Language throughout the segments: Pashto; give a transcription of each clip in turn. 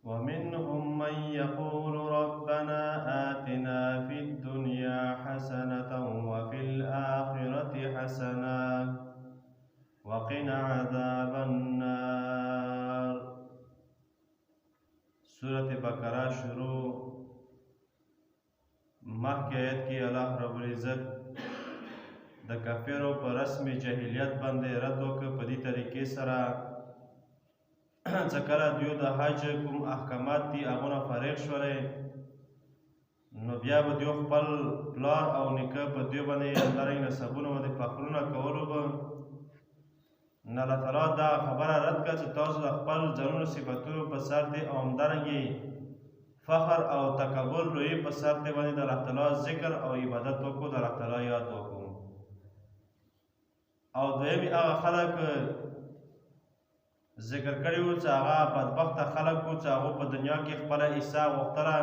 ومنهم من يقول ربنا آتنا في الدنيا حسنة وفي الآخرة حسنة وقنا عذاب النار. سورة بقرہ شروع مخکې آیت کې الله رب العزت د کافرو په رسم جاهلیت باندې رد وکړ په دې طریقې سره چې کله دوی د حج کوم احکامات دي هغونه فارغ شولې نو بیا به دوی خپل پلار او نیکه په دوی باندې همدارنګه نسبونه باندې فخرونه کولو به نو الله تعالی دا خبره رد کړه چې تاسو د خپل ځانونو صفتونو په سر دي او همدارنګې فخر او تکبر لوی په سر دي باندې د الله تعالی ذکر او عبادت وکړو د الله تعالی یاد وکړو. او دویم هغه خلک ذکر کړي وو چې هغه بدبخته خلک وو چې هغو په دنیا کې خپله حصه غوښتله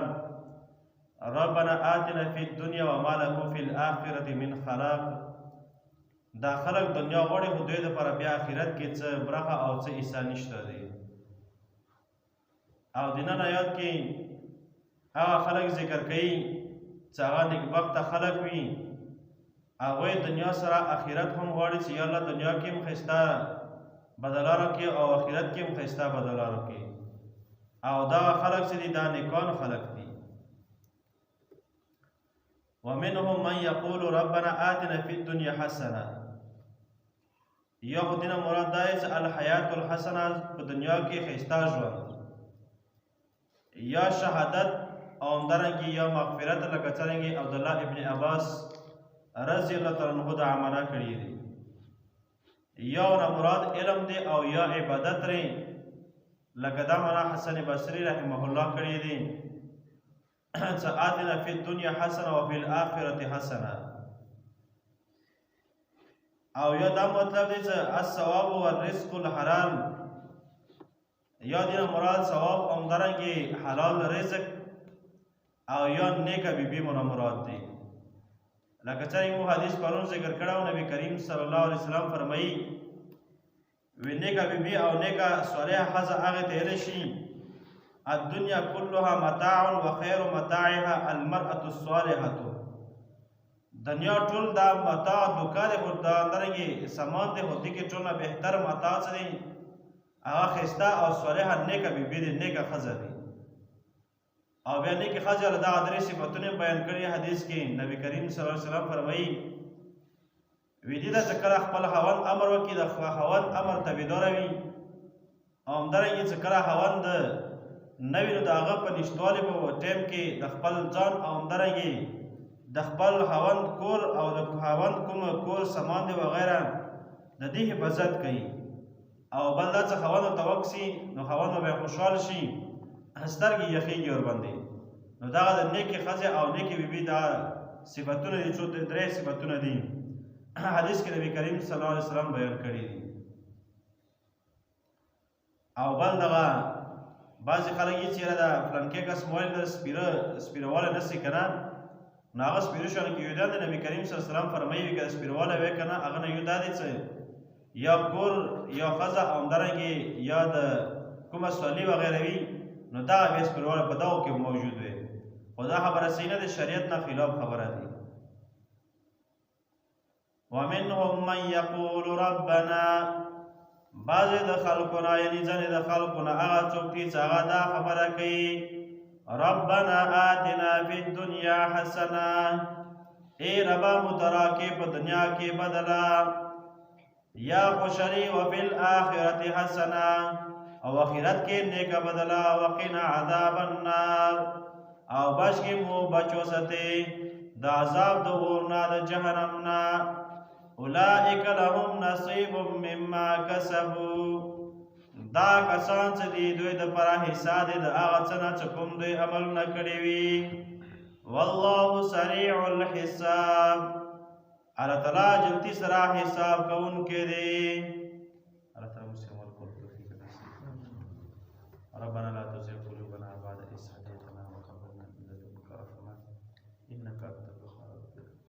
ربنا آتنا فی الدنیا وما له فی الآخرة من خلاق. دا خلک دنیا غواړي خو دوی دپاره بیا آخرت کې څه برخه او څه حصه نشته دی. او د نن آیات کې هغه خلک ذکر کوي چې هغه نیکبخته خلک وي هغوی دنیا سره آخرت هم غواړي چې یا الله دنیا کې هم ښایسته بدله راکړي او آخرت کې هم ښایسته بدله راکړي. او دغه خلک چې دي دا نیکان خلک دي. ومنهم من یقول ربنا آتنا فی الدنیا حسنه. یا خو دینه مراد دا چې الحیات الحسنه په دنیا کې ښایسته ژوند یا شهادت او همدارنګې یا مغفرت لکه څرنګې عبدالله ابن عباس رضی الله تعالی عنه دا معنا کړي دي. یا نه مراد علم دی او یا عبادت دی لکه دا معنا حسن بصري رحمه الله کړي دي چې آتنا فی الدنیا حسنه وفی الآخرة حسنه. او یا دا مطلب دی چې الثواب والرزق الحرام. یا دینه مراد ثواب او همدارنګې حلال رزق او یا نیکه بیبي مراد دی. لکه څرنګه مو حدیث پرون ذکر کړه نبی کریم صلی الله علیه وسلم فرمایي وی نیکه بیبي او نیکه صالحه ښځه هغې ته ویلی شي الدنیا كلها متاع وخير متاعها المرأة الصالحة. دنیا ټول دا متاع دوکه دی خو دا همدارنګې سامان دی خو دې کې ټول نه بهتر متاع څه دی هغه ښایسته او صالحه نیکه بیبي دی نیکه ښځه دی. او بیا نیکه ښځه له دغه درې صفتونه بیان کړي حدیث کې نبی کریم صلی الله علیه وسلم فرمایي وی دې ته چې کله خپل خاوند امر وکړي د خاوند امر تابعداره وي او همدارنګې چې کله خاوند نه وي نو د هغه په نشتوالي په ټایم کې د خپل ځان او همدارنګې د خپل خاوند کور او د خاوند کوم کور سامان دی وغیره د دې حفاظت کوي. او بل دا چې خاوند ورته وکړي نو خاوند به خوشحال شي سترګې یخېږي ورباندې. نو دغه د نیکې ښځې او نیکې بیبي دا صفتونه دي څو درې صفتونه دي حدیث کې نبی کریم صلی الله علیه وسلم بیان کړي دي. او بل دغه بعضې خلک یې چې یاره دا فلانکې کس موبایل د سپیروالی نسي که نه نو هغه سپیره شوانه کې یو دا د نبی کریم صلی الله علیه وسلم فرمایي که د سپیروالی وی که نه هغه نه یو دا دی چې یا کور یا ښځه او همدارنګې یا د کومه سوالي وغیره وي نو دا بیا سپیروالی په دغو کې موجود وي. خو دا خبره صحیح نه د شریعت نه خلاف خبره دی. ومنهم من یقول ربنا. بعضې د خلکو نه یعنې ځینې د خلکو نه هغه څوک دي چې هغه دا خبره کوي ربنا آتنا فی الدنیا حسنه. ای ربا متراکې په دنیا کې بدله یا خوشحالي وفي الآخرة حسنه او آخرت کې نیکه بدله وقنا عذاب النار او بچ کې مو بچ وساتئ د عذاب د اور نه د جهنم نه. اولئک لهم نصیب مما کسبوا. دا کسان چې دي دوی دپاره حصه دی د هغه څه نه چې کوم دوی عملونه کړي وي. والله سریع الحساب. الله تعالی جلدی سره حساب کوونکی دی.